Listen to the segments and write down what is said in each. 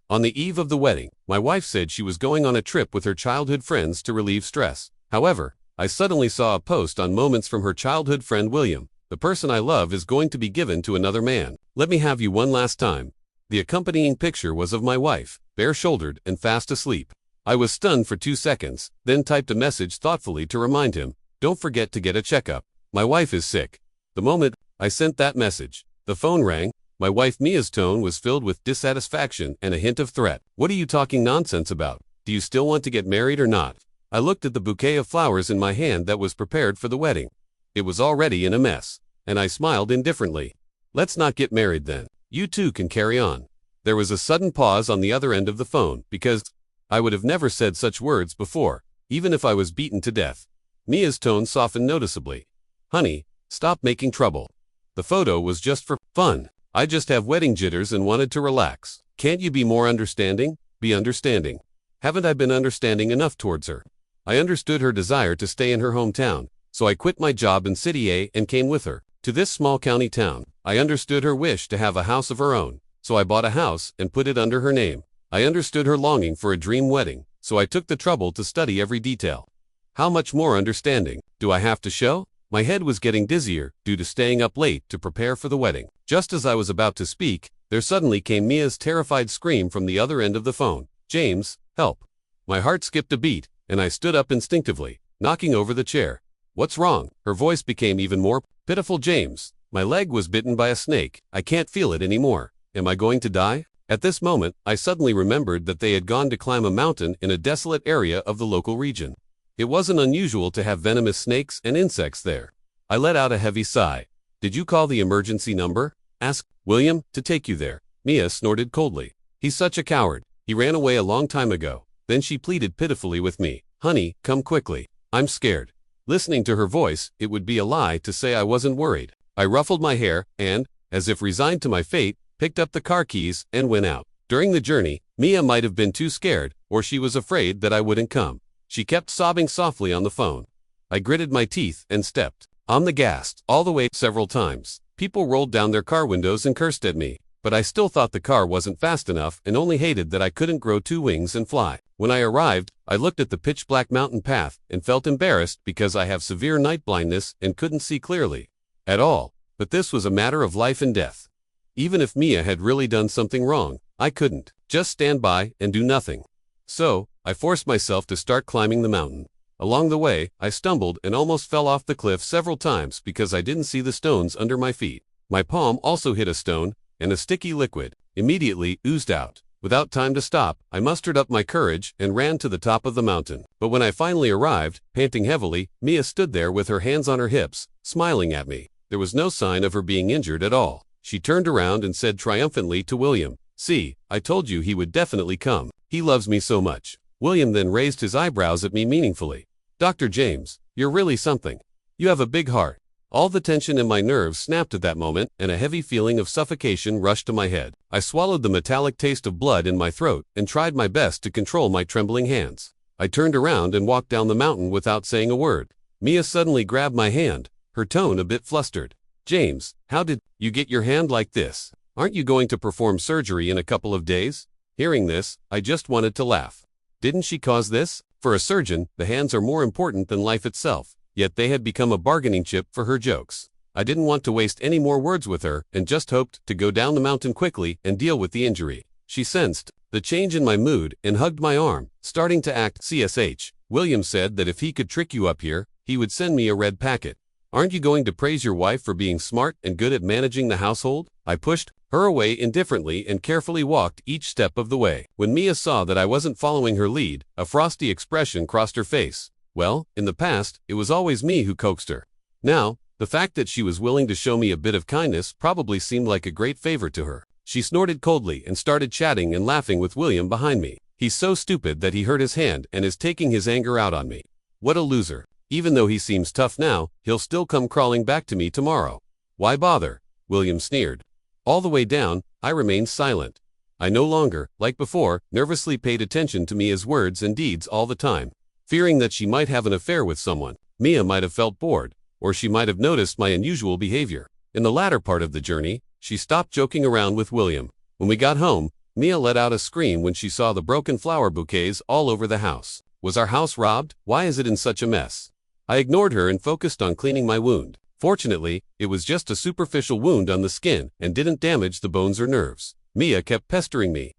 On the eve of the wedding, my wife said she was going on a trip with her childhood friends to relieve stress. However, I suddenly saw a post on Moments from her childhood friend William. The person I love is going to be given to another man. Let me have you one last time. The accompanying picture was of my wife, bare-shouldered and fast asleep. I was stunned for 2 seconds, then typed a message thoughtfully to remind him, "Don't forget to get a checkup. My wife is sick." The moment I sent that message, the phone rang. My wife Mia's tone was filled with dissatisfaction and a hint of threat. "What are you talking nonsense about? Do you still want to get married or not?" I looked at the bouquet of flowers in my hand that was prepared for the wedding. It was already in a mess, and I smiled indifferently. "Let's not get married then. You two can carry on." There was a sudden pause on the other end of the phone, because I would have never said such words before, even if I was beaten to death. Mia's tone softened noticeably. "Honey, stop making trouble. The photo was just for fun. I just have wedding jitters and wanted to relax. Can't you be more understanding? Be understanding." Haven't I been understanding enough towards her? I understood her desire to stay in her hometown, so I quit my job in City A and came with her to this small county town. I understood her wish to have a house of her own, so I bought a house and put it under her name. I understood her longing for a dream wedding, so I took the trouble to study every detail. How much more understanding do I have to show? My head was getting dizzier due to staying up late to prepare for the wedding. Just as I was about to speak, there suddenly came Mia's terrified scream from the other end of the phone. "James, help." My heart skipped a beat, and I stood up instinctively, knocking over the chair. "What's wrong?" Her voice became even more pitiful. "James, my leg was bitten by a snake. I can't feel it anymore. Am I going to die?" At this moment, I suddenly remembered that they had gone to climb a mountain in a desolate area of the local region. It wasn't unusual to have venomous snakes and insects there. I let out a heavy sigh. "Did you call the emergency number?" asked William. "To take you there." Mia snorted coldly. "He's such a coward. He ran away a long time ago." Then she pleaded pitifully with me. "Honey, come quickly. I'm scared." Listening to her voice, it would be a lie to say I wasn't worried. I ruffled my hair and, as if resigned to my fate, picked up the car keys and went out. During the journey, Mia might have been too scared, or she was afraid that I wouldn't come. She kept sobbing softly on the phone. I gritted my teeth and stepped on the gas all the way several times. People rolled down their car windows and cursed at me, but I still thought the car wasn't fast enough and only hated that I couldn't grow 2 wings and fly. When I arrived, I looked at the pitch-black mountain path and felt embarrassed because I have severe night blindness and couldn't see clearly at all. But this was a matter of life and death. Even if Mia had really done something wrong, I couldn't just stand by and do nothing. So, I forced myself to start climbing the mountain. Along the way, I stumbled and almost fell off the cliff several times because I didn't see the stones under my feet. My palm also hit a stone, and a sticky liquid immediately oozed out. Without time to stop, I mustered up my courage and ran to the top of the mountain. But when I finally arrived, panting heavily, Mia stood there with her hands on her hips, smiling at me. There was no sign of her being injured at all. She turned around and said triumphantly to William, "See, I told you he would definitely come. He loves me so much." William then raised his eyebrows at me meaningfully. "Dr. James, you're really something. You have a big heart." All the tension in my nerves snapped at that moment, and a heavy feeling of suffocation rushed to my head. I swallowed the metallic taste of blood in my throat and tried my best to control my trembling hands. I turned around and walked down the mountain without saying a word. Mia suddenly grabbed my hand, her tone a bit flustered. "James, how did you get your hand like this? Aren't you going to perform surgery in a couple of days?" Hearing this, I just wanted to laugh. Didn't she cause this? For a surgeon, the hands are more important than life itself. Yet they had become a bargaining chip for her jokes. I didn't want to waste any more words with her and just hoped to go down the mountain quickly and deal with the injury. She sensed the change in my mood and hugged my arm, starting to act CSH. "William said that if he could trick you up here, he would send me a red packet. Aren't you going to praise your wife for being smart and good at managing the household?" I pushed her away indifferently and carefully walked each step of the way. When Mia saw that I wasn't following her lead, a frosty expression crossed her face. Well, in the past, it was always me who coaxed her. Now, the fact that she was willing to show me a bit of kindness probably seemed like a great favor to her. She snorted coldly and started chatting and laughing with William behind me. "He's so stupid that he hurt his hand and is taking his anger out on me. What a loser. Even though he seems tough now, he'll still come crawling back to me tomorrow. Why bother?" William sneered. All the way down, I remained silent. I no longer, like before, nervously paid attention to Mia's words and deeds all the time. Fearing that she might have an affair with someone, Mia might have felt bored, or she might have noticed my unusual behavior. In the latter part of the journey, she stopped joking around with William. When we got home, Mia let out a scream when she saw the broken flower bouquets all over the house. Was our house robbed? Why is it in such a mess? I ignored her and focused on cleaning my wound. Fortunately, it was just a superficial wound on the skin and didn't damage the bones or nerves. Mia kept pestering me.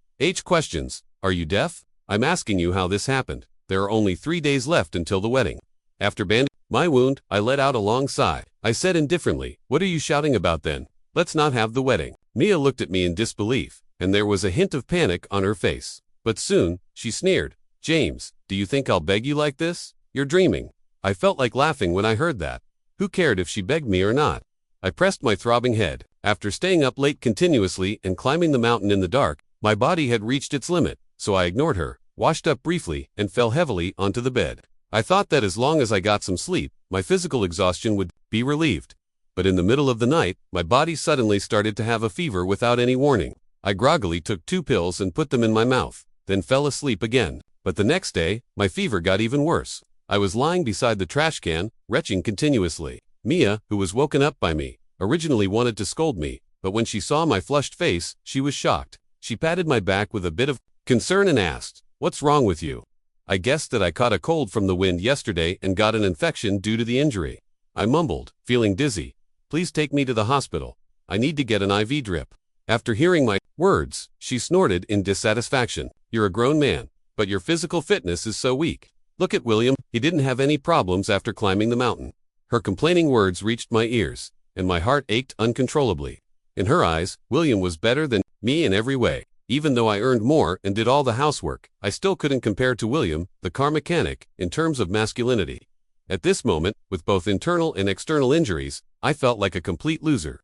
Questions. Are you deaf? I'm asking you how this happened. There are only 3 days left until the wedding. After bandaging my wound, I let out a long sigh. I said indifferently, what are you shouting about then? Let's not have the wedding. Mia looked at me in disbelief, and there was a hint of panic on her face. But soon, she sneered. James, do you think I'll beg you like this? You're dreaming. I felt like laughing when I heard that. Who cared if she begged me or not? I pressed my throbbing head. After staying up late continuously and climbing the mountain in the dark, my body had reached its limit, so I ignored her, washed up briefly, and fell heavily onto the bed. I thought that as long as I got some sleep, my physical exhaustion would be relieved. But in the middle of the night, my body suddenly started to have a fever without any warning. I groggily took 2 pills and put them in my mouth, then fell asleep again. But the next day, my fever got even worse. I was lying beside the trash can, retching continuously. Mia, who was woken up by me, originally wanted to scold me, but when she saw my flushed face, she was shocked. She patted my back with a bit of concern and asked, "What's wrong with you?" I guessed that I caught a cold from the wind yesterday and got an infection due to the injury. I mumbled, feeling dizzy. "Please take me to the hospital. I need to get an IV drip." After hearing my words, she snorted in dissatisfaction. "You're a grown man, but your physical fitness is so weak. Look at William, he didn't have any problems after climbing the mountain." Her complaining words reached my ears, and my heart ached uncontrollably. In her eyes, William was better than me in every way. Even though I earned more and did all the housework, I still couldn't compare to William, the car mechanic, in terms of masculinity. At this moment, with both internal and external injuries, I felt like a complete loser.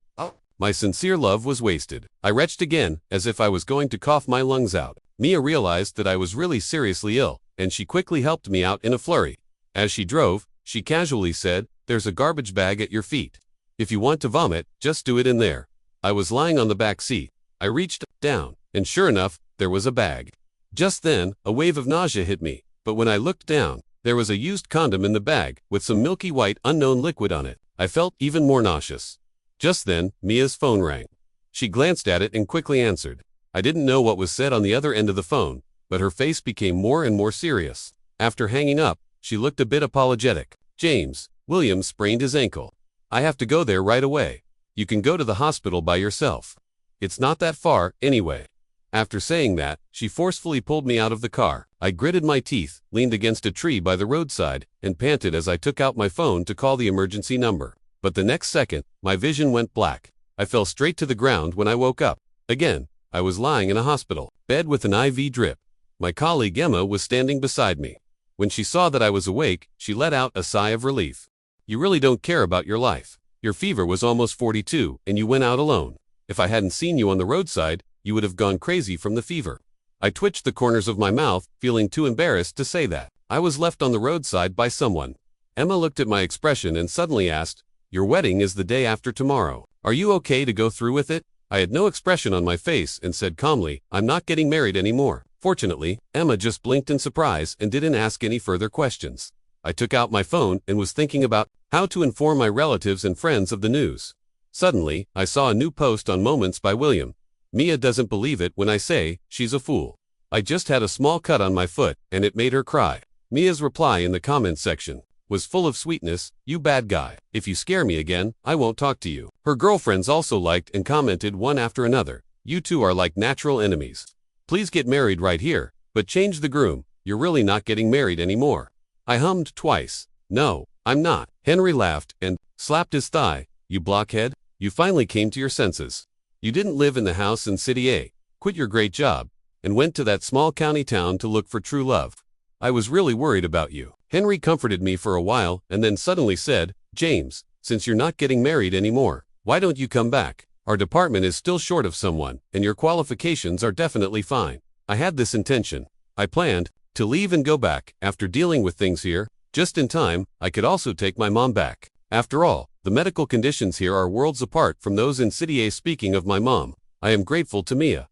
My sincere love was wasted. I retched again, as if I was going to cough my lungs out. Mia realized that I was really seriously ill, and she quickly helped me out in a flurry. As she drove, she casually said, "There's a garbage bag at your feet. If you want to vomit, just do it in there." I was lying on the back seat. I reached down, and sure enough, there was a bag. Just then, a wave of nausea hit me, but when I looked down, there was a used condom in the bag, with some milky white unknown liquid on it. I felt even more nauseous. Just then, Mia's phone rang. She glanced at it and quickly answered. I didn't know what was said on the other end of the phone, but her face became more and more serious. After hanging up, she looked a bit apologetic. "James, William sprained his ankle. I have to go there right away. You can go to the hospital by yourself. It's not that far, anyway." After saying that, she forcefully pulled me out of the car. I gritted my teeth, leaned against a tree by the roadside, and panted as I took out my phone to call the emergency number. But the next second, my vision went black. I fell straight to the ground when I woke up. Again, I was lying in a hospital bed with an IV drip. My colleague Emma was standing beside me. When she saw that I was awake, she let out a sigh of relief. "You really don't care about your life. Your fever was almost 42, and you went out alone. If I hadn't seen you on the roadside, you would have gone crazy from the fever." I twitched the corners of my mouth, feeling too embarrassed to say that. I was left on the roadside by someone. Emma looked at my expression and suddenly asked, "Your wedding is the day after tomorrow. Are you okay to go through with it?" I had no expression on my face and said calmly, "I'm not getting married anymore." Fortunately, Emma just blinked in surprise and didn't ask any further questions. I took out my phone and was thinking about how to inform my relatives and friends of the news. Suddenly, I saw a new post on Moments by William. "Mia doesn't believe it when I say she's a fool. I just had a small cut on my foot, and it made her cry." Mia's reply in the comments section was full of sweetness. "You bad guy. If you scare me again, I won't talk to you." Her girlfriends also liked and commented one after another. "You two are like natural enemies. Please get married right here, but change the groom. You're really not getting married anymore." I hummed twice. "No, I'm not." Henry laughed and slapped his thigh. "You blockhead. You finally came to your senses. You didn't live in the house in City A, quit your great job, and went to that small county town to look for true love. I was really worried about you." Henry comforted me for a while and then suddenly said, "James, since you're not getting married anymore, why don't you come back? Our department is still short of someone, and your qualifications are definitely fine." I had this intention. I planned to leave and go back after dealing with things here. Just in time, I could also take my mom back. After all, the medical conditions here are worlds apart from those in City A. Speaking of my mom, I am grateful to Mia.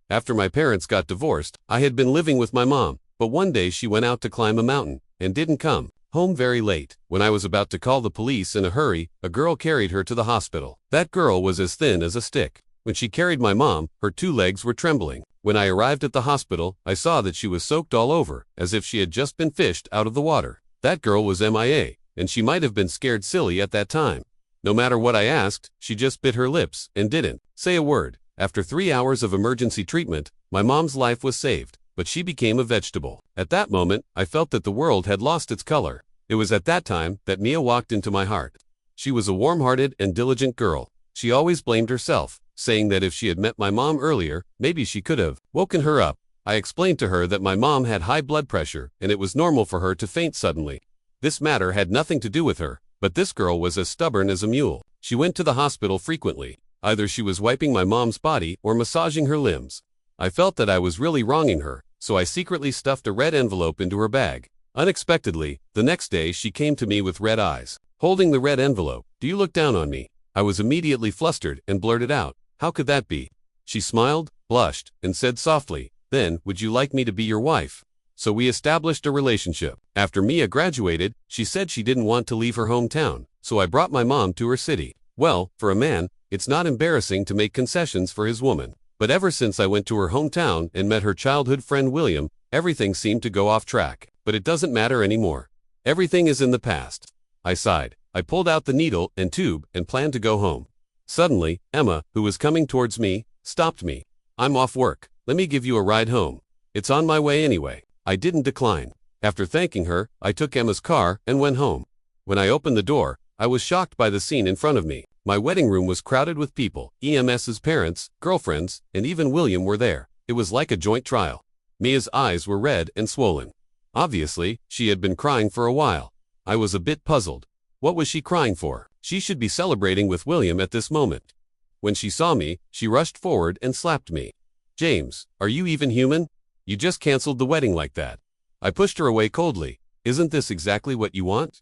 After my parents got divorced, I had been living with my mom, but one day she went out to climb a mountain and didn't come home very late. When I was about to call the police in a hurry, a girl carried her to the hospital. That girl was as thin as a stick. When she carried my mom, her 2 legs were trembling. When I arrived at the hospital, I saw that she was soaked all over, as if she had just been fished out of the water. That girl was MIA, and she might have been scared silly at that time. No matter what I asked, she just bit her lips and didn't say a word. After 3 hours of emergency treatment, my mom's life was saved, but she became a vegetable. At that moment, I felt that the world had lost its color. It was at that time that Mia walked into my heart. She was a warm-hearted and diligent girl. She always blamed herself, saying that if she had met my mom earlier, maybe she could have woken her up. I explained to her that my mom had high blood pressure and it was normal for her to faint suddenly. This matter had nothing to do with her, but this girl was as stubborn as a mule. She went to the hospital frequently. Either she was wiping my mom's body or massaging her limbs. I felt that I was really wronging her, so I secretly stuffed a red envelope into her bag. Unexpectedly, the next day she came to me with red eyes. Holding the red envelope, "Do you look down on me?" I was immediately flustered and blurted out, "How could that be?" She smiled, blushed, and said softly, "Then, would you like me to be your wife?" So we established a relationship. After Mia graduated, she said she didn't want to leave her hometown, so I brought my mom to her city. Well, for a man, it's not embarrassing to make concessions for his woman. But ever since I went to her hometown and met her childhood friend William, everything seemed to go off track. But it doesn't matter anymore. Everything is in the past. I sighed. I pulled out the needle and tube and planned to go home. Suddenly, Emma, who was coming towards me, stopped me. "I'm off work. Let me give you a ride home. It's on my way anyway." I didn't decline. After thanking her, I took Emma's car and went home. When I opened the door, I was shocked by the scene in front of me. My wedding room was crowded with people. EMS's parents, girlfriends, and even William were there. It was like a joint trial. Mia's eyes were red and swollen. Obviously, she had been crying for a while. I was a bit puzzled. What was she crying for? She should be celebrating with William at this moment. When she saw me, she rushed forward and slapped me. "James, are you even human? You just canceled the wedding like that." I pushed her away coldly. "Isn't this exactly what you want?"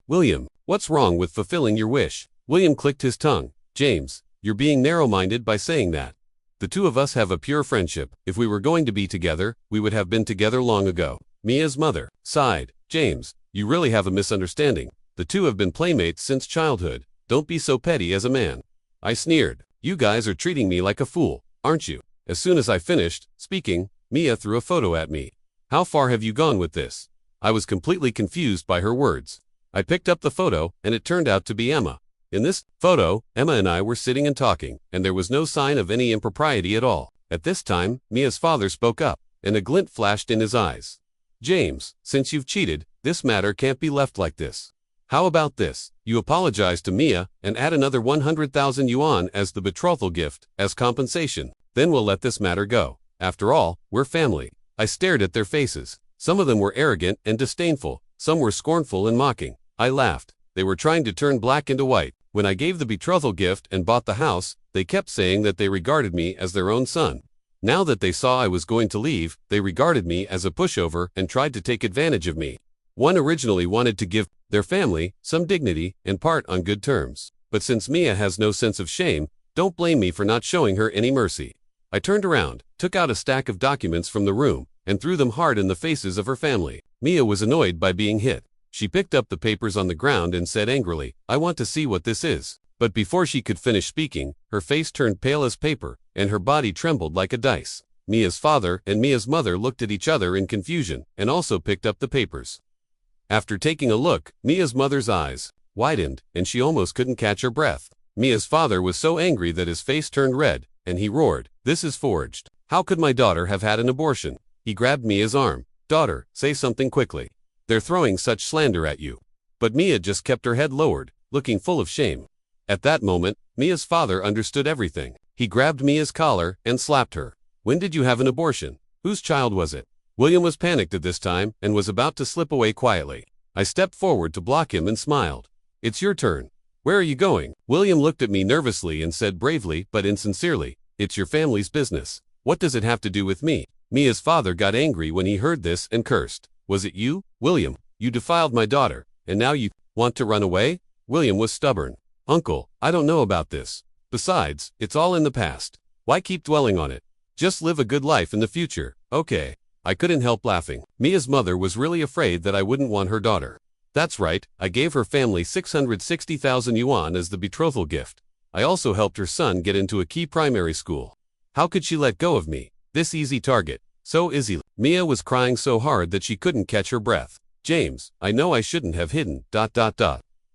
William, what's wrong with fulfilling your wish?" William clicked his tongue. "James, you're being narrow-minded by saying that. The two of us have a pure friendship. If we were going to be together, we would have been together long ago." Mia's mother sighed. "James, you really have a misunderstanding. The two have been playmates since childhood. Don't be so petty as a man." I sneered. "You guys are treating me like a fool, aren't you?" As soon as I finished speaking, Mia threw a photo at me. "How far have you gone with this?" I was completely confused by her words. I picked up the photo, and it turned out to be Emma. In this photo, Emma and I were sitting and talking, and there was no sign of any impropriety at all. At this time, Mia's father spoke up, and a glint flashed in his eyes. "James, since you've cheated, this matter can't be left like this. How about this? You apologize to Mia and add another 100,000 yuan as the betrothal gift, as compensation. Then we'll let this matter go. After all, we're family." I stared at their faces. Some of them were arrogant and disdainful, some were scornful and mocking. I laughed. They were trying to turn black into white. When I gave the betrothal gift and bought the house, they kept saying that they regarded me as their own son. Now that they saw I was going to leave, they regarded me as a pushover and tried to take advantage of me. One originally wanted to give their family some dignity and part on good terms. But since Mia has no sense of shame, don't blame me for not showing her any mercy. I turned around, took out a stack of documents from the room, and threw them hard in the faces of her family. Mia was annoyed by being hit. She picked up the papers on the ground and said angrily, "I want to see what this is." But before she could finish speaking, her face turned pale as paper, and her body trembled like a dice. Mia's father and Mia's mother looked at each other in confusion, and also picked up the papers. After taking a look, Mia's mother's eyes widened, and she almost couldn't catch her breath. Mia's father was so angry that his face turned red, and he roared, "This is forged. How could my daughter have had an abortion?" He grabbed Mia's arm. "Daughter, say something quickly. They're throwing such slander at you." But Mia just kept her head lowered, looking full of shame. At that moment, Mia's father understood everything. He grabbed Mia's collar and slapped her. "When did you have an abortion? Whose child was it?" William was panicked at this time and was about to slip away quietly. I stepped forward to block him and smiled. "It's your turn. Where are you going?" William looked at me nervously and said bravely but insincerely, "It's your family's business. What does it have to do with me?" Mia's father got angry when he heard this and cursed. "Was it you, William? You defiled my daughter, and now you want to run away?" William was stubborn. "Uncle, I don't know about this. Besides, it's all in the past. Why keep dwelling on it? Just live a good life in the future, okay?" I couldn't help laughing. Mia's mother was really afraid that I wouldn't want her daughter. That's right, I gave her family 660,000 yuan as the betrothal gift. I also helped her son get into a key primary school. How could she let go of me? This easy target. So easy. Mia was crying so hard that she couldn't catch her breath. James, I know I shouldn't have hidden,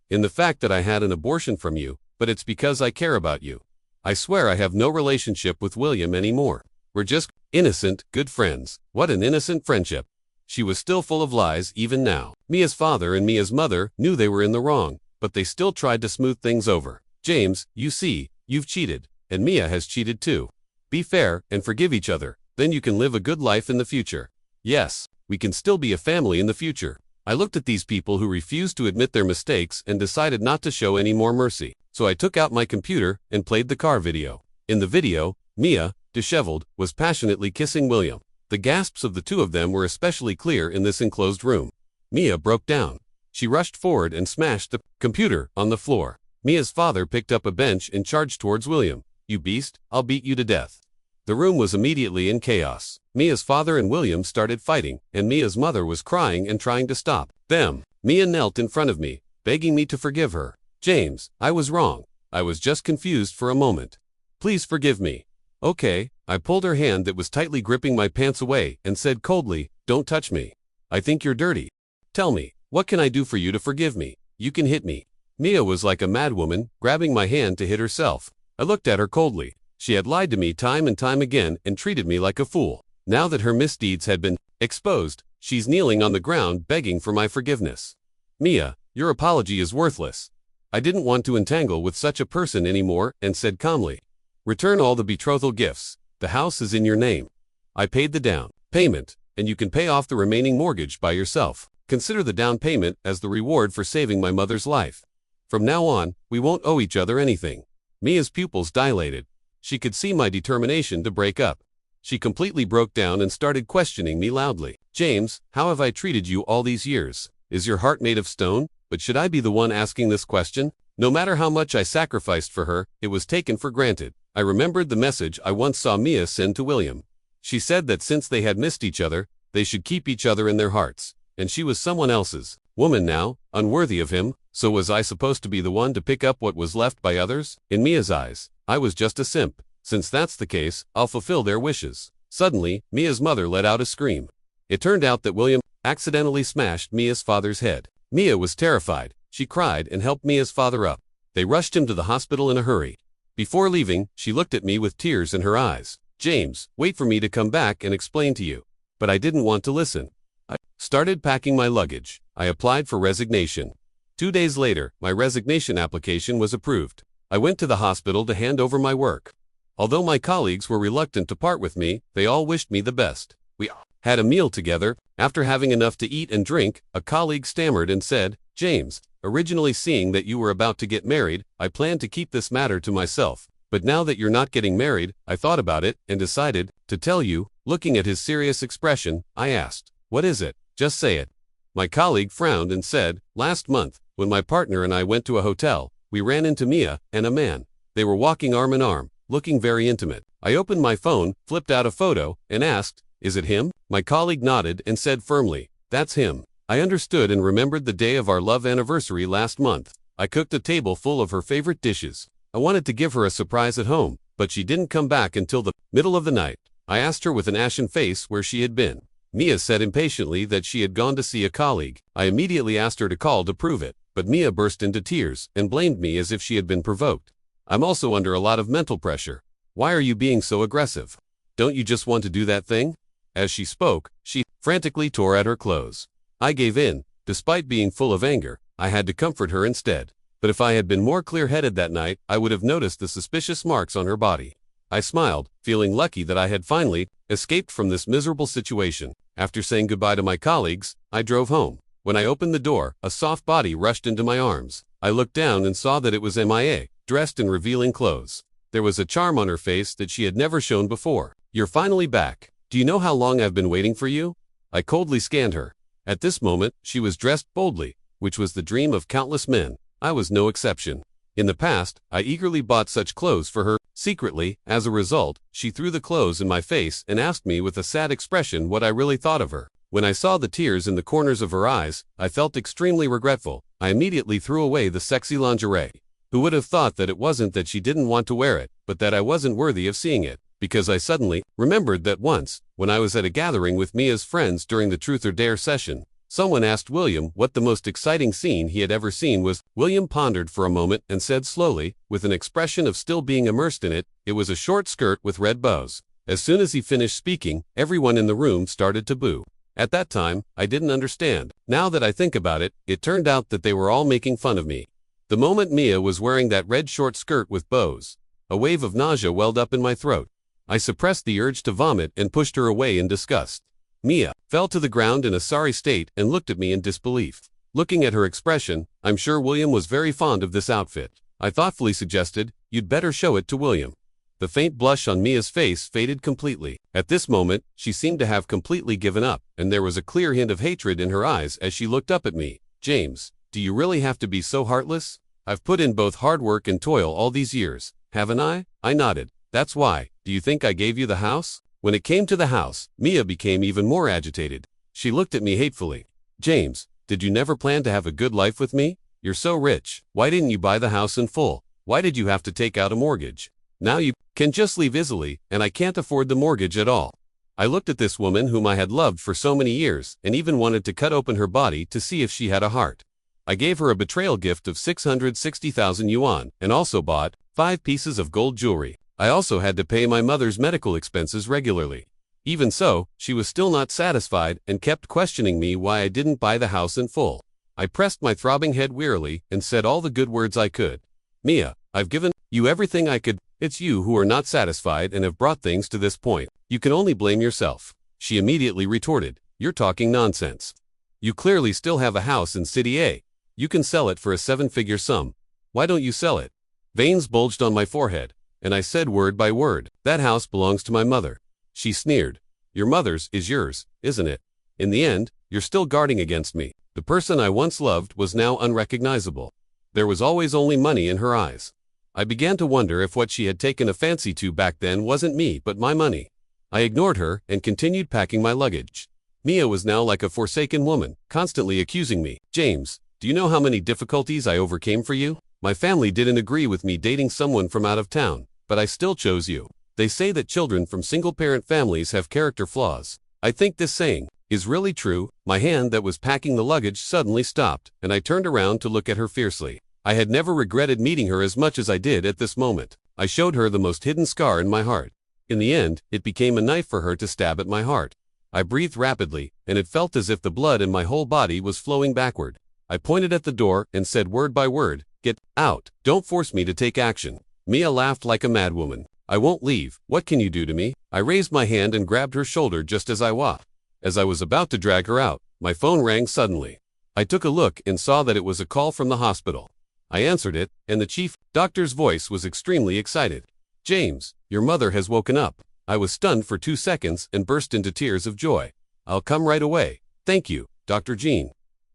in the fact that I had an abortion from you, but it's because I care about you. I swear I have no relationship with William anymore. We're just innocent, good friends. What an innocent friendship. She was still full of lies even now. Mia's father and Mia's mother knew they were in the wrong, but they still tried to smooth things over. James, you see, you've cheated, and Mia has cheated too. Be fair and forgive each other, then you can live a good life in the future. Yes, we can still be a family in the future. I looked at these people who refused to admit their mistakes and decided not to show any more mercy. So I took out my computer and played the car video. In the video, Mia, disheveled, was passionately kissing William. The gasps of the two of them were especially clear in this enclosed room. Mia broke down. She rushed forward and smashed the computer on the floor. Mia's father picked up a bench and charged towards William. You beast, I'll beat you to death. The room was immediately in chaos. Mia's father and William started fighting, and Mia's mother was crying and trying to stop them. Mia knelt in front of me, begging me to forgive her. James, I was wrong. I was just confused for a moment. Please forgive me. Okay. I pulled her hand that was tightly gripping my pants away and said coldly, don't touch me. I think you're dirty. Tell me, what can I do for you to forgive me? You can hit me. Mia was like a madwoman, grabbing my hand to hit herself. I looked at her coldly. She had lied to me time and time again and treated me like a fool. Now that her misdeeds had been exposed, she's kneeling on the ground begging for my forgiveness. Mia, your apology is worthless. I didn't want to entangle with such a person anymore and said calmly, return all the betrothal gifts. The house is in your name. I paid the down payment, and you can pay off the remaining mortgage by yourself. Consider the down payment as the reward for saving my mother's life. From now on, we won't owe each other anything. Mia's pupils dilated. She could see my determination to break up. She completely broke down and started questioning me loudly. James, how have I treated you all these years? Is your heart made of stone? But should I be the one asking this question? No matter how much I sacrificed for her, it was taken for granted. I remembered the message I once saw Mia send to William. She said that since they had missed each other, they should keep each other in their hearts. And she was someone else's woman now, unworthy of him, so was I supposed to be the one to pick up what was left by others? In Mia's eyes, I was just a simp. Since that's the case, I'll fulfill their wishes. Suddenly, Mia's mother let out a scream. It turned out that William accidentally smashed Mia's father's head. Mia was terrified. She cried and helped Mia's father up. They rushed him to the hospital in a hurry. Before leaving, she looked at me with tears in her eyes. James, wait for me to come back and explain to you. But I didn't want to listen. I started packing my luggage. I applied for resignation. 2 days later, my resignation application was approved. I went to the hospital to hand over my work. Although my colleagues were reluctant to part with me, they all wished me the best. We had a meal together. After having enough to eat and drink, a colleague stammered and said, James, originally seeing that you were about to get married, I planned to keep this matter to myself. But now that you're not getting married, I thought about it and decided to tell you. Looking at his serious expression, I asked, what is it? Just say it. My colleague frowned and said, last month, when my partner and I went to a hotel, we ran into Mia and a man. They were walking arm in arm, looking very intimate. I opened my phone, flipped out a photo, and asked, is it him? My colleague nodded and said firmly, that's him. I understood and remembered the day of our love anniversary last month. I cooked a table full of her favorite dishes. I wanted to give her a surprise at home, but she didn't come back until the middle of the night. I asked her with an ashen face where she had been. Mia said impatiently that she had gone to see a colleague. I immediately asked her to call to prove it, but Mia burst into tears and blamed me as if she had been provoked. I'm also under a lot of mental pressure. Why are you being so aggressive? Don't you just want to do that thing? As she spoke, she frantically tore at her clothes. I gave in. Despite being full of anger, I had to comfort her instead. But if I had been more clear-headed that night, I would have noticed the suspicious marks on her body. I smiled, feeling lucky that I had finally escaped from this miserable situation. After saying goodbye to my colleagues, I drove home. When I opened the door, a soft body rushed into my arms. I looked down and saw that it was Mia, dressed in revealing clothes. There was a charm on her face that she had never shown before. You're finally back. Do you know how long I've been waiting for you? I coldly scanned her. At this moment, she was dressed boldly, which was the dream of countless men. I was no exception. In the past, I eagerly bought such clothes for her. Secretly, as a result, she threw the clothes in my face and asked me with a sad expression what I really thought of her. When I saw the tears in the corners of her eyes, I felt extremely regretful. I immediately threw away the sexy lingerie. Who would have thought that it wasn't that she didn't want to wear it, but that I wasn't worthy of seeing it? Because I suddenly remembered that once, when I was at a gathering with Mia's friends during the Truth or Dare session, someone asked William what the most exciting scene he had ever seen was. William pondered for a moment and said slowly, with an expression of still being immersed in it, it was a short skirt with red bows. As soon as he finished speaking, everyone in the room started to boo. At that time, I didn't understand. Now that I think about it, it turned out that they were all making fun of me. The moment Mia was wearing that red short skirt with bows, a wave of nausea welled up in my throat. I suppressed the urge to vomit and pushed her away in disgust. Mia fell to the ground in a sorry state and looked at me in disbelief. Looking at her expression, I'm sure William was very fond of this outfit. I thoughtfully suggested, you'd better show it to William. The faint blush on Mia's face faded completely. At this moment, she seemed to have completely given up, and there was a clear hint of hatred in her eyes as she looked up at me. James, do you really have to be so heartless? I've put in both hard work and toil all these years, haven't I? I nodded. That's why. Do you think I gave you the house? When it came to the house, Mia became even more agitated. She looked at me hatefully. James, did you never plan to have a good life with me? You're so rich. Why didn't you buy the house in full? Why did you have to take out a mortgage? Now you can just leave easily, and I can't afford the mortgage at all. I looked at this woman whom I had loved for so many years and even wanted to cut open her body to see if she had a heart. I gave her a betrayal gift of 660,000 yuan and also bought 5 pieces of gold jewelry. I also had to pay my mother's medical expenses regularly. Even so, she was still not satisfied and kept questioning me why I didn't buy the house in full. I pressed my throbbing head wearily and said all the good words I could. Mia, I've given you everything I could. It's you who are not satisfied and have brought things to this point. You can only blame yourself. She immediately retorted, you're talking nonsense. You clearly still have a house in City A. You can sell it for a 7-figure sum. Why don't you sell it? Veins bulged on my forehead, and I said word by word, that house belongs to my mother. She sneered. Your mother's is yours, isn't it? In the end, you're still guarding against me. The person I once loved was now unrecognizable. There was always only money in her eyes. I began to wonder if what she had taken a fancy to back then wasn't me but my money. I ignored her and continued packing my luggage. Mia was now like a forsaken woman, constantly accusing me. James, do you know how many difficulties I overcame for you? My family didn't agree with me dating someone from out of town, but I still chose you. They say that children from single-parent families have character flaws. I think this saying is really true. My hand that was packing the luggage suddenly stopped, and I turned around to look at her fiercely. I had never regretted meeting her as much as I did at this moment. I showed her the most hidden scar in my heart. In the end, it became a knife for her to stab at my heart. I breathed rapidly, and it felt as if the blood in my whole body was flowing backward. I pointed at the door and said word by word, get out. Don't force me to take action. Mia laughed like a madwoman. I won't leave. What can you do to me? I raised my hand and grabbed her shoulder just as I was. As I was about to drag her out, my phone rang suddenly. I took a look and saw that it was a call from the hospital. I answered it, and the chief doctor's voice was extremely excited. James, your mother has woken up. I was stunned for 2 seconds and burst into tears of joy. I'll come right away. Thank you, Dr. Jean.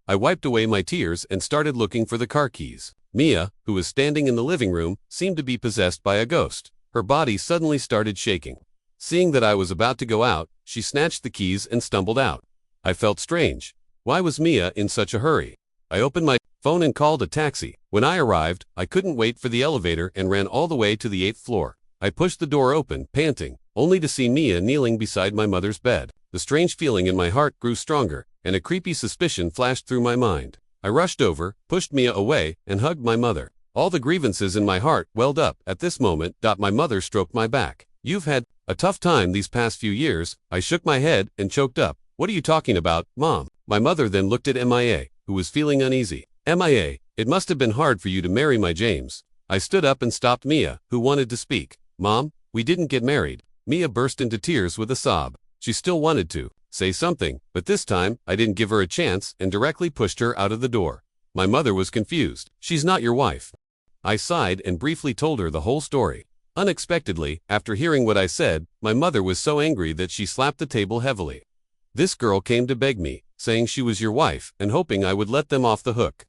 I wiped away my tears and started looking for the car keys. Mia, who was standing in the living room, seemed to be possessed by a ghost. Her body suddenly started shaking. Seeing that I was about to go out, she snatched the keys and stumbled out. I felt strange. Why was Mia in such a hurry? I opened my phone and called a taxi. When I arrived, I couldn't wait for the elevator and ran all the way to the 8th floor. I pushed the door open, panting, only to see Mia kneeling beside my mother's bed. The strange feeling in my heart grew stronger, and a creepy suspicion flashed through my mind. I rushed over, pushed Mia away, and hugged my mother. All the grievances in my heart welled up at this moment. My mother stroked my back. You've had a tough time these past few years. I shook my head and choked up. What are you talking about, Mom? My mother then looked at Mia, who was feeling uneasy. Mia, it must have been hard for you to marry my James. I stood up and stopped Mia, who wanted to speak. Mom, we didn't get married. Mia burst into tears with a sob. She still wanted to say something, but this time I didn't give her a chance and directly pushed her out of the door. My mother was confused. She's not your wife. I sighed and briefly told her the whole story. Unexpectedly, after hearing what I said, my mother was so angry that she slapped the table heavily. This girl came to beg me, saying she was your wife and hoping I would let them off the hook.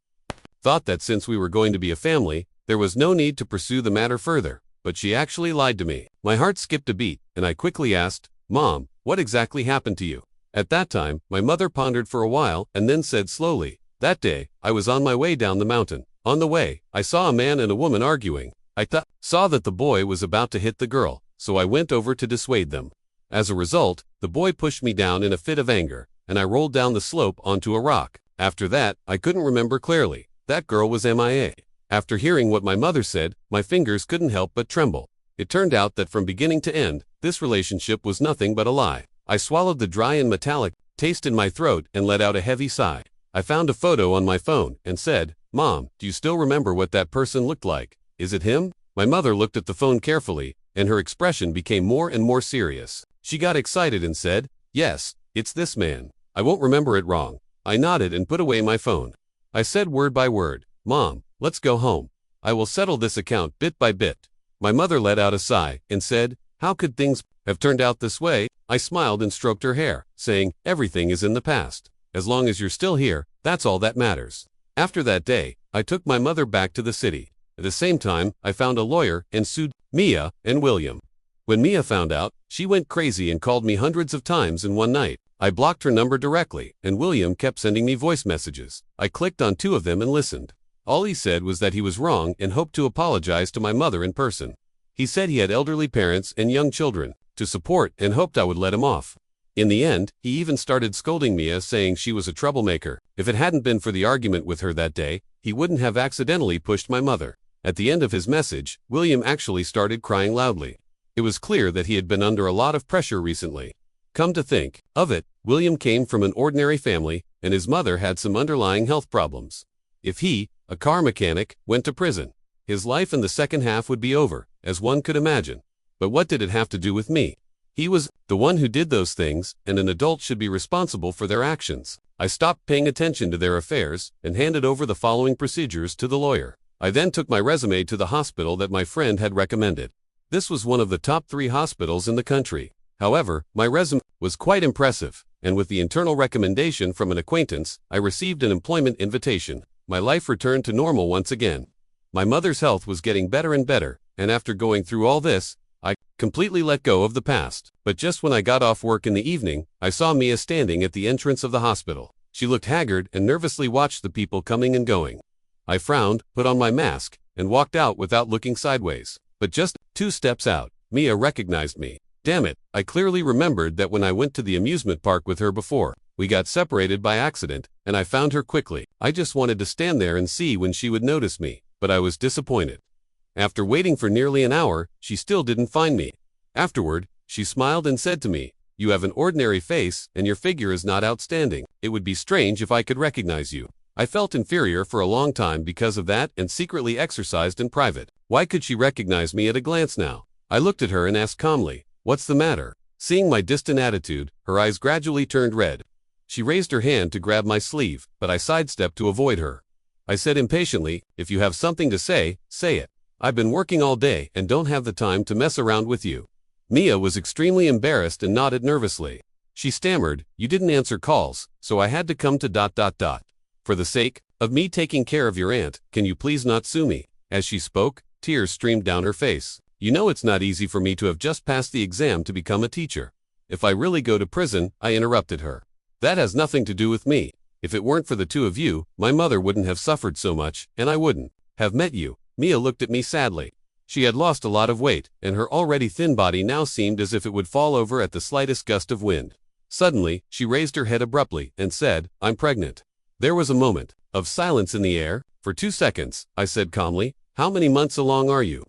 Thought that since we were going to be a family, there was no need to pursue the matter further, but she actually lied to me. My heart skipped a beat, and I quickly asked, Mom, what exactly happened to you? At that time, my mother pondered for a while and then said slowly, that day, I was on my way down the mountain. On the way, I saw a man and a woman arguing. I saw that the boy was about to hit the girl, so I went over to dissuade them. As a result, the boy pushed me down in a fit of anger, and I rolled down the slope onto a rock. After that, I couldn't remember clearly. That girl was MIA. After hearing what my mother said, my fingers couldn't help but tremble. It turned out that from beginning to end, this relationship was nothing but a lie. I swallowed the dry and metallic taste in my throat and let out a heavy sigh. I found a photo on my phone and said, "Mom, do you still remember what that person looked like? Is it him?" My mother looked at the phone carefully, and her expression became more and more serious. She got excited and said, "Yes, it's this man. I won't remember it wrong." I nodded and put away my phone. I said word by word, "Mom, let's go home. I will settle this account bit by bit." My mother let out a sigh and said, "How could things have turned out this way?" I smiled and stroked her hair, saying, "Everything is in the past. As long as you're still here, that's all that matters." After that day, I took my mother back to the city. At the same time, I found a lawyer and sued Mia and William. When Mia found out, she went crazy and called me hundreds of times in one night. I blocked her number directly, and William kept sending me voice messages. I clicked on 2 of them and listened. All he said was that he was wrong and hoped to apologize to my mother in person. He said he had elderly parents and young children to support and hoped I would let him off. In the end, he even started scolding Mia, saying she was a troublemaker. If it hadn't been for the argument with her that day, he wouldn't have accidentally pushed my mother. At the end of his message, William actually started crying loudly. It was clear that he had been under a lot of pressure recently. Come to think of it, William came from an ordinary family, and his mother had some underlying health problems. If he, a car mechanic, went to prison, his life in the second half would be over, as one could imagine. But what did it have to do with me? He was the one who did those things, and an adult should be responsible for their actions. I stopped paying attention to their affairs and handed over the following procedures to the lawyer. I then took my resume to the hospital that my friend had recommended. This was one of the top 3 hospitals in the country. However, my resume was quite impressive, and with the internal recommendation from an acquaintance, I received an employment invitation. My life returned to normal once again. My mother's health was getting better and better, and after going through all this, I completely let go of the past. But just when I got off work in the evening, I saw Mia standing at the entrance of the hospital. She looked haggard and nervously watched the people coming and going. I frowned, put on my mask, and walked out without looking sideways. But just 2 steps out, Mia recognized me. Damn it, I clearly remembered that when I went to the amusement park with her before. We got separated by accident, and I found her quickly. I just wanted to stand there and see when she would notice me, but I was disappointed. After waiting for nearly an hour, she still didn't find me. Afterward, she smiled and said to me, "You have an ordinary face, and your figure is not outstanding. It would be strange if I could recognize you." I felt inferior for a long time because of that and secretly exercised in private. Why could she recognize me at a glance now? I looked at her and asked calmly, "What's the matter?" Seeing my distant attitude, her eyes gradually turned red. She raised her hand to grab my sleeve, but I sidestepped to avoid her. I said impatiently, "If you have something to say, say it. I've been working all day and don't have the time to mess around with you." Mia was extremely embarrassed and nodded nervously. She stammered, "You didn't answer calls, so I had to come to ... For the sake of me taking care of your aunt, can you please not sue me?" As she spoke, tears streamed down her face. "You know it's not easy for me to have just passed the exam to become a teacher. If I really go to prison," I interrupted her. "That has nothing to do with me. If it weren't for the 2 of you, my mother wouldn't have suffered so much, and I wouldn't have met you." Mia looked at me sadly. She had lost a lot of weight, and her already thin body now seemed as if it would fall over at the slightest gust of wind. Suddenly, she raised her head abruptly and said, "I'm pregnant." There was a moment of silence in the air. For 2 seconds, I said calmly, "How many months along are you?"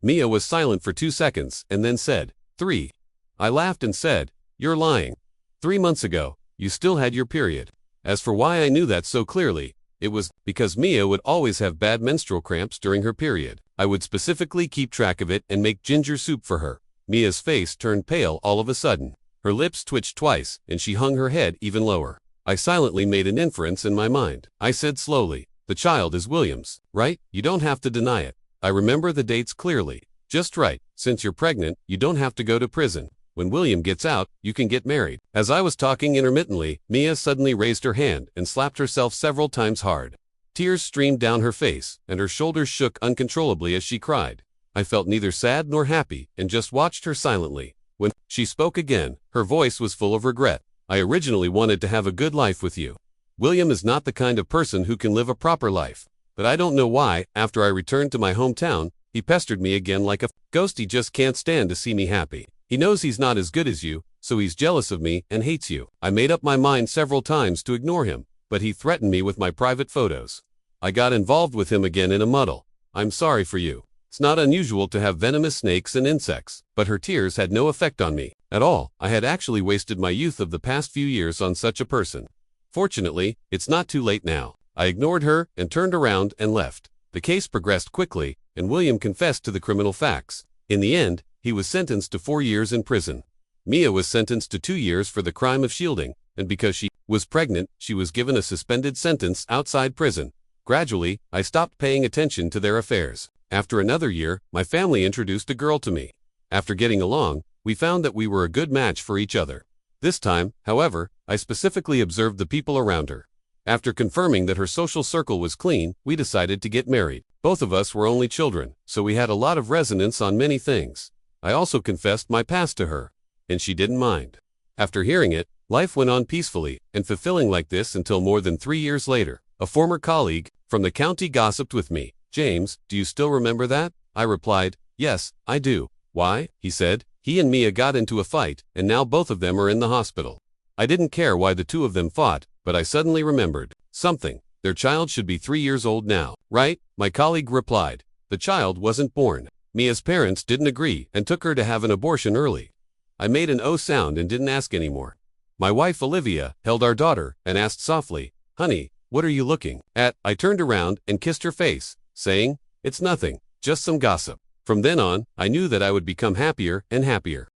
Mia was silent for 2 seconds and then said, 3. I laughed and said, "You're lying. 3 months ago, you still had your period." As for why I knew that so clearly, it was because Mia would always have bad menstrual cramps during her period. I would specifically keep track of it and make ginger soup for her. Mia's face turned pale all of a sudden. Her lips twitched twice, and she hung her head even lower. I silently made an inference in my mind. I said slowly, "The child is William's, right? You don't have to deny it. I remember the dates clearly. Just right. Since you're pregnant, you don't have to go to prison. When William gets out, you can get married." As I was talking intermittently, Mia suddenly raised her hand and slapped herself several times hard. Tears streamed down her face, and her shoulders shook uncontrollably as she cried. I felt neither sad nor happy, and just watched her silently. When she spoke again, her voice was full of regret. "I originally wanted to have a good life with you. William is not the kind of person who can live a proper life. But I don't know why, after I returned to my hometown, he pestered me again like a ghost. He just can't stand to see me happy. He knows he's not as good as you, so he's jealous of me and hates you. I made up my mind several times to ignore him, but he threatened me with my private photos. I got involved with him again in a muddle. I'm sorry for you. It's not unusual to have venomous snakes and insects, but her tears had no effect on me at all. I had actually wasted my youth of the past few years on such a person. Fortunately, it's not too late now. I ignored her and turned around and left. The case progressed quickly, and William confessed to the criminal facts. In the end, he was sentenced to 4 years in prison. Mia was sentenced to 2 years for the crime of shielding, and because she was pregnant, she was given a suspended sentence outside prison. Gradually, I stopped paying attention to their affairs. After another year, my family introduced a girl to me. After getting along, we found that we were a good match for each other. This time, however, I specifically observed the people around her. After confirming that her social circle was clean, we decided to get married. Both of us were only children, so we had a lot of resonance on many things. I also confessed my past to her, and she didn't mind. After hearing it, life went on peacefully and fulfilling like this until more than 3 years later. A former colleague from the county gossiped with me. "James, do you still remember that?" I replied, "Yes, I do." "Why?" he said. "He and Mia got into a fight, and now both of them are in the hospital." I didn't care why the two of them fought, but I suddenly remembered something. Their child should be 3 years old now, right? My colleague replied. The child wasn't born. Mia's parents didn't agree and took her to have an abortion early. I made an O sound and didn't ask anymore. My wife Olivia held our daughter and asked softly, "Honey, what are you looking at?" I turned around and kissed her face, saying, "It's nothing, just some gossip." From then on, I knew that I would become happier and happier.